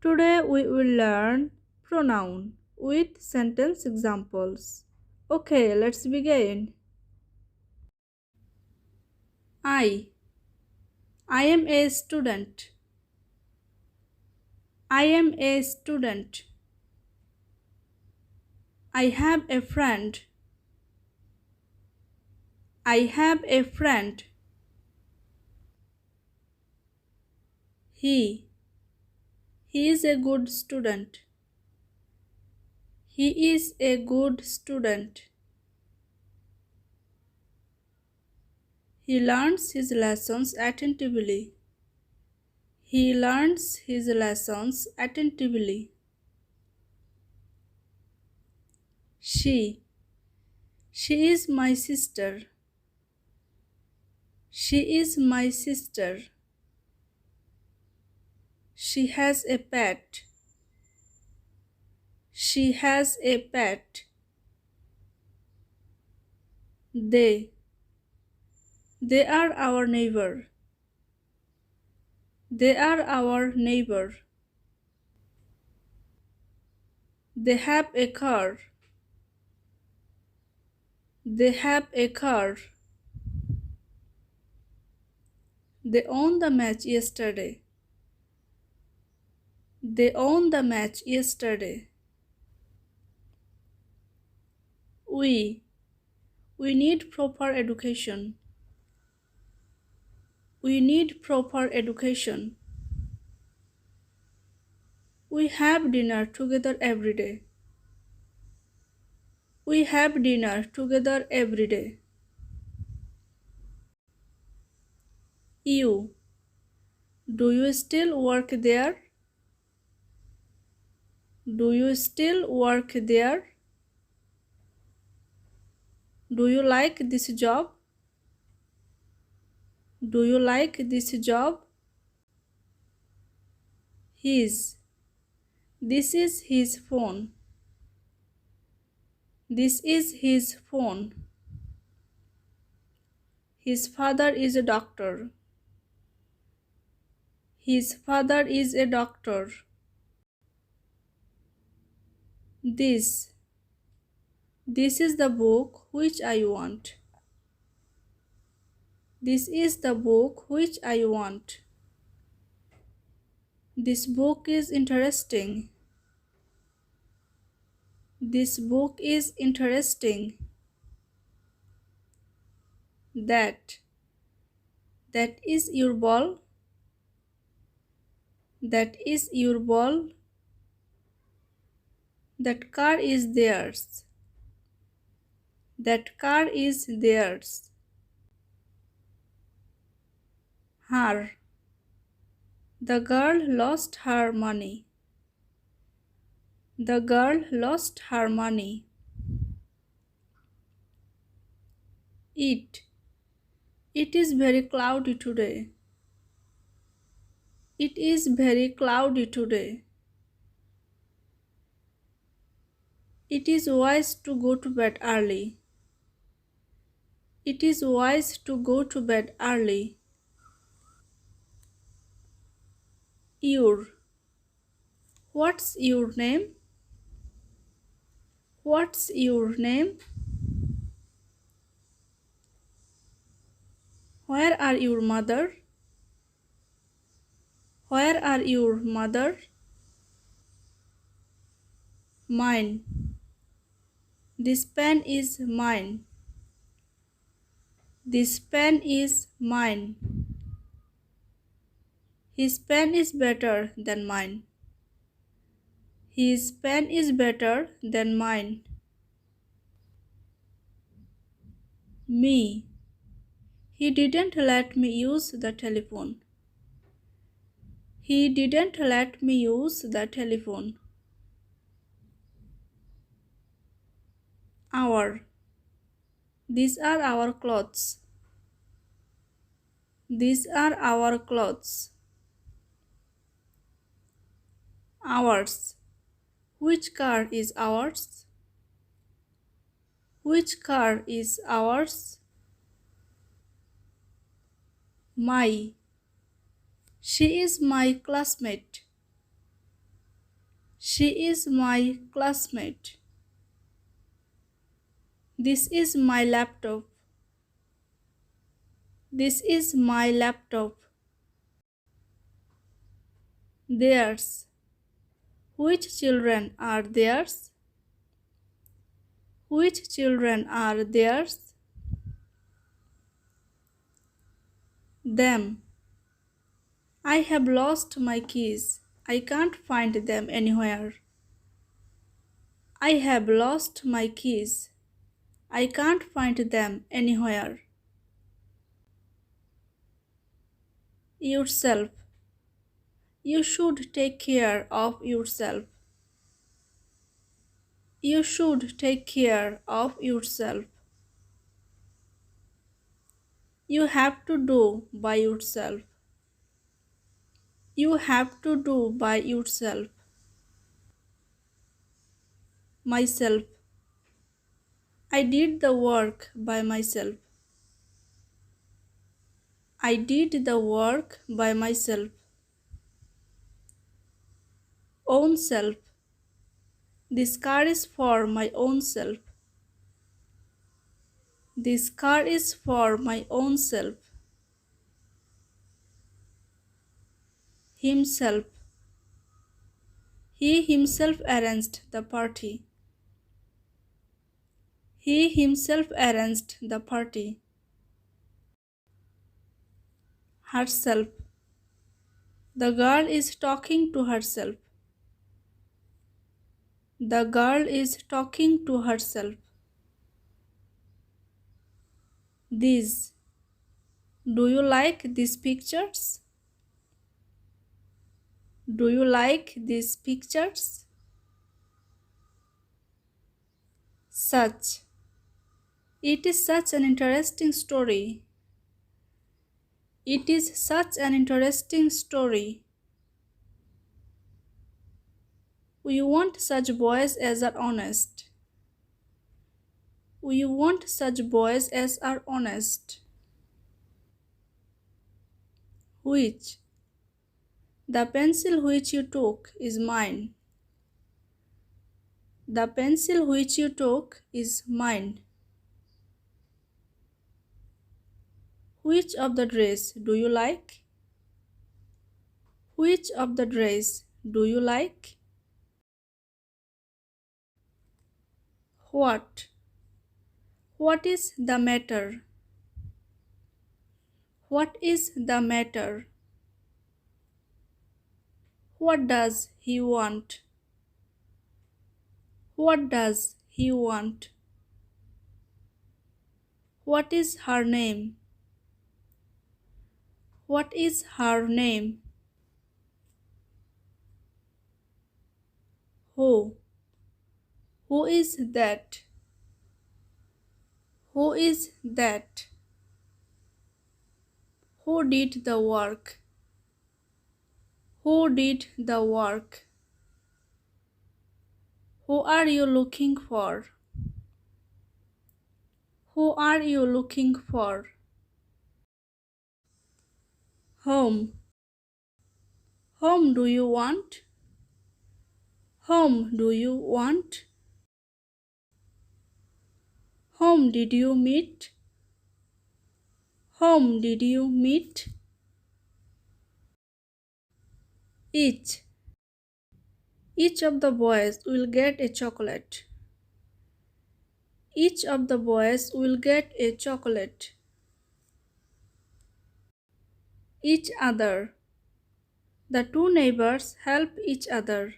Today we will learn pronoun with sentence examples. Okay, let's begin. I. I am a student. I am a student. I have a friend. I have a friend. He. He is a good student. He is a good student. He learns his lessons attentively. He learns his lessons attentively. She. She is my sister. She is my sister. She has a pet. She has a pet. They. They are our neighbor. They are our neighbor. They have a car. They have a car. They won the match yesterday. They won the match yesterday. We. We need proper education. We need proper education. We have dinner together every day. We have dinner together every day. You. Do you still work there? Do you still work there? Do you like this job? Do you like this job? His. This is his phone. This is his phone. His father is a doctor. His father is a doctor. This. This is the book which I want. This is the book which I want. This book is interesting. This book is interesting. That. That is your ball. That is your ball. That car is theirs. That car is theirs. Her. The girl lost her money. The girl lost her money. It. It is very cloudy today. It is very cloudy today. It is wise to go to bed early. It is wise to go to bed early. Your. What's your name? What's your name? Where are your mother? Where are your mother? Mine. This pen is mine. This pen is mine. His pen is better than mine. His pen is better than mine. Me. He didn't let me use the telephone. He didn't let me use the telephone. Our. These are our clothes. These are our clothes. Ours. Which car is ours? Which car is ours? My. She is my classmate. She is my classmate. This is my laptop. This is my laptop. Theirs. Which children are theirs? Which children are theirs? Them. I have lost my keys. I can't find them anywhere. I have lost my keys. I can't find them anywhere. Yourself. You should take care of yourself. You should take care of yourself. You have to do by yourself. You have to do by yourself. Myself. I did the work by myself. I did the work by myself. Ownself. This car is for my own self. This car is for my own self. Himself. He himself arranged the party. He himself arranged the party. Herself. The girl is talking to herself. The girl is talking to herself. These. Do you like these pictures? Do you like these pictures? Such. It is such an interesting story. It is such an interesting story. We want such boys as are honest. We want such boys as are honest. Which? The pencil which you took is mine. The pencil which you took is mine. Which of the dress do you like? Which of the dress do you like? What? What is the matter? What is the matter? What does he want? What does he want? What is her name? What is her name? Who? Who is that? Who is that? Who did the work? Who did the work? Who are you looking for? Who are you looking for? Whom? Whom do you want? Whom do you want? Whom did you meet? Whom did you meet? Each. Each of the boys will get a chocolate. Each of the boys will get a chocolate. Each other. The two neighbors help each other.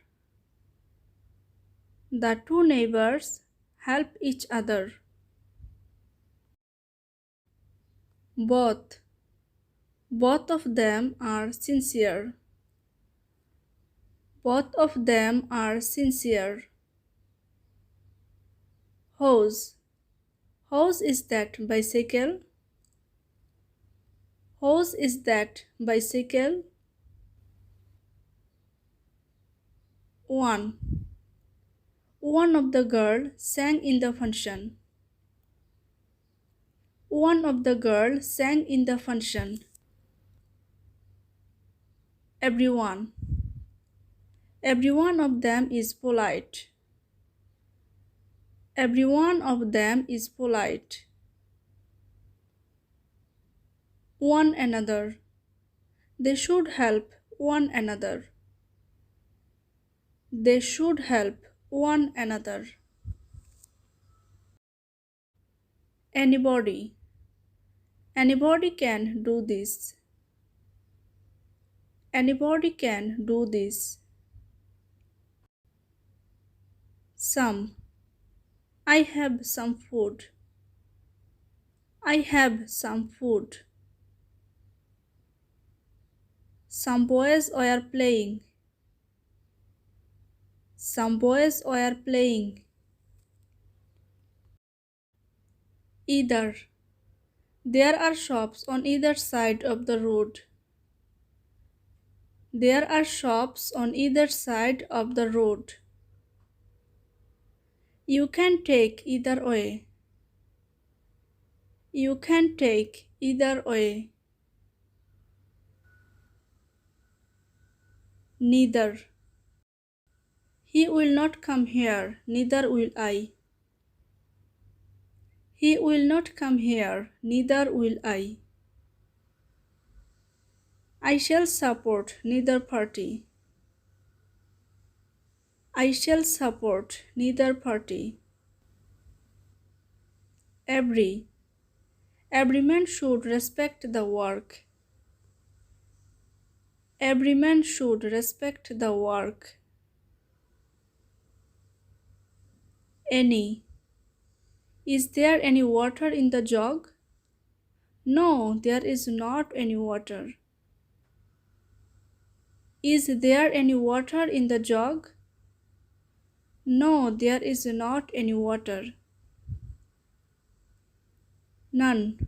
The two neighbors help each other. Both. Both of them are sincere. Both of them are sincere. Whose? Whose is that bicycle? Whose is that bicycle? One. One of the girls sang in the function. One of the girls sang in the function. Everyone. Every one of them is polite. Every one of them is polite. One another. They should help one another. They should help one another. Anybody. Anybody can do this. Anybody can do this. Some. I have some food. I have some food. Some boys were playing. Some boys were playing. Either. There are shops on either side of the road. There are shops on either side of the road. You can take either way. You can take either way. Neither. He will not come here, neither will I. He will not come here, neither will I. I shall support neither party. I shall support neither party. Every. Every man should respect the work. Every man should respect the work. Any. Is there any water in the jug? No, there is not any water. Is there any water in the jug? No, there is not any water. None.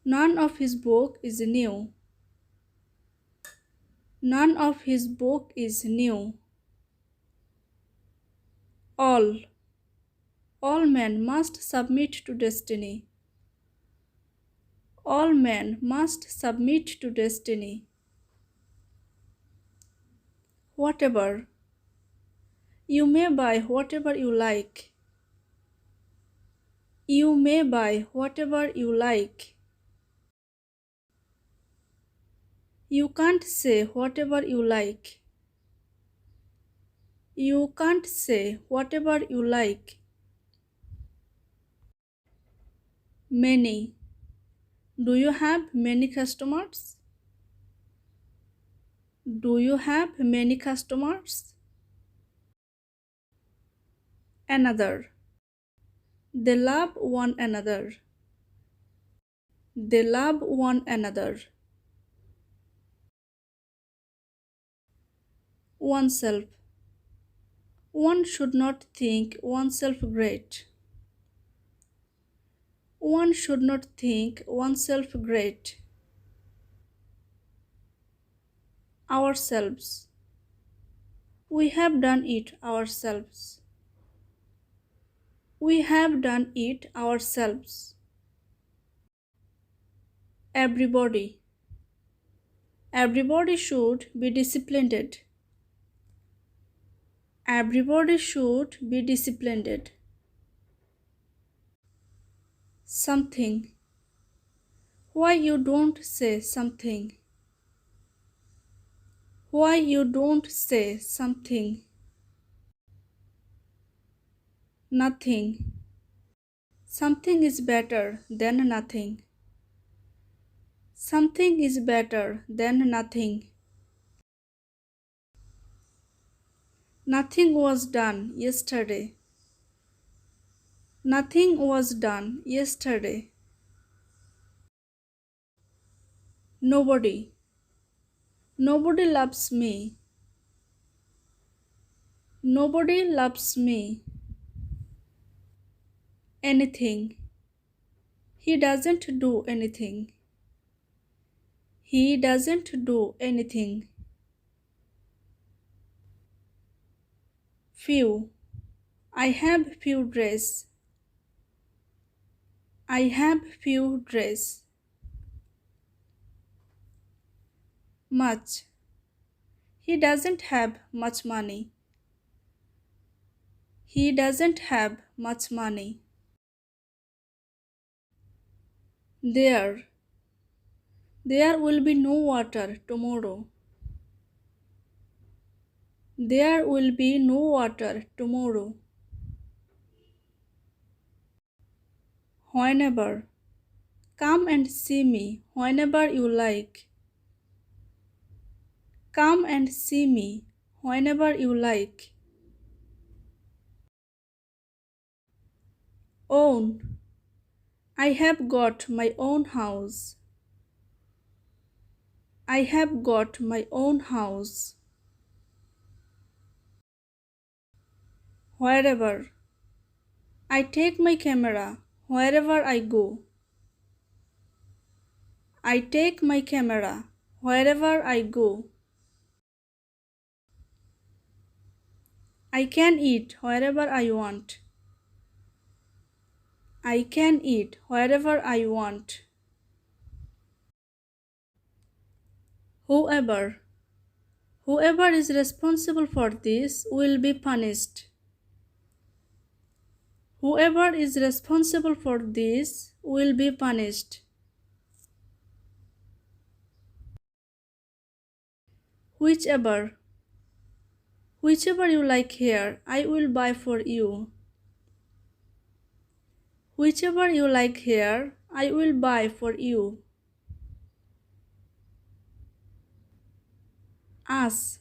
None of his book is new. None of his book is new. All. All men must submit to destiny. All men must submit to destiny. Whatever. You may buy whatever you like. You may buy whatever you like. You can't say whatever you like. You can't say whatever you like. Many. Do you have many customers? Do you have many customers? Another. They love one another. They love one another. Oneself. One should not think oneself great. One should not think oneself great. Ourselves. We have done it ourselves. We have done it ourselves. Everybody. Everybody should be disciplined. Everybody should be disciplined. Something. Why you don't say something? Why you don't say something? Nothing. Something is better than nothing. Something is better than nothing. Nothing was done yesterday. Nothing was done yesterday. Nobody. Nobody loves me. Nobody loves me. Anything. He doesn't do anything. He doesn't do anything. Few. I have few dress. I have few dress. Much. He doesn't have much money. He doesn't have much money. There. There will be no water tomorrow. There will be no water tomorrow. Whenever. Come and see me whenever you like. Come and see me whenever you like. Own. I have got my own house. I have got my own house. Wherever. I take my camera wherever I go. I take my camera wherever I go. I can eat wherever I want. I can eat wherever I want. Whoever. Whoever is responsible for this will be punished. Whoever is responsible for this will be punished. Whichever. Whichever you like here, I will buy for you. Whichever you like here, I will buy for you. Us.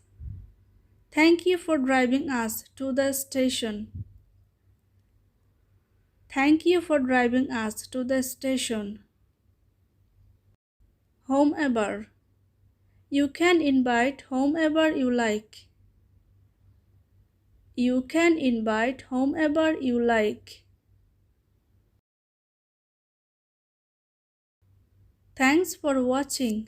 Thank you for driving us to the station. Thank you for driving us to the station. Whomever. You can invite whomever you like. You can invite whomever you like. Thanks for watching.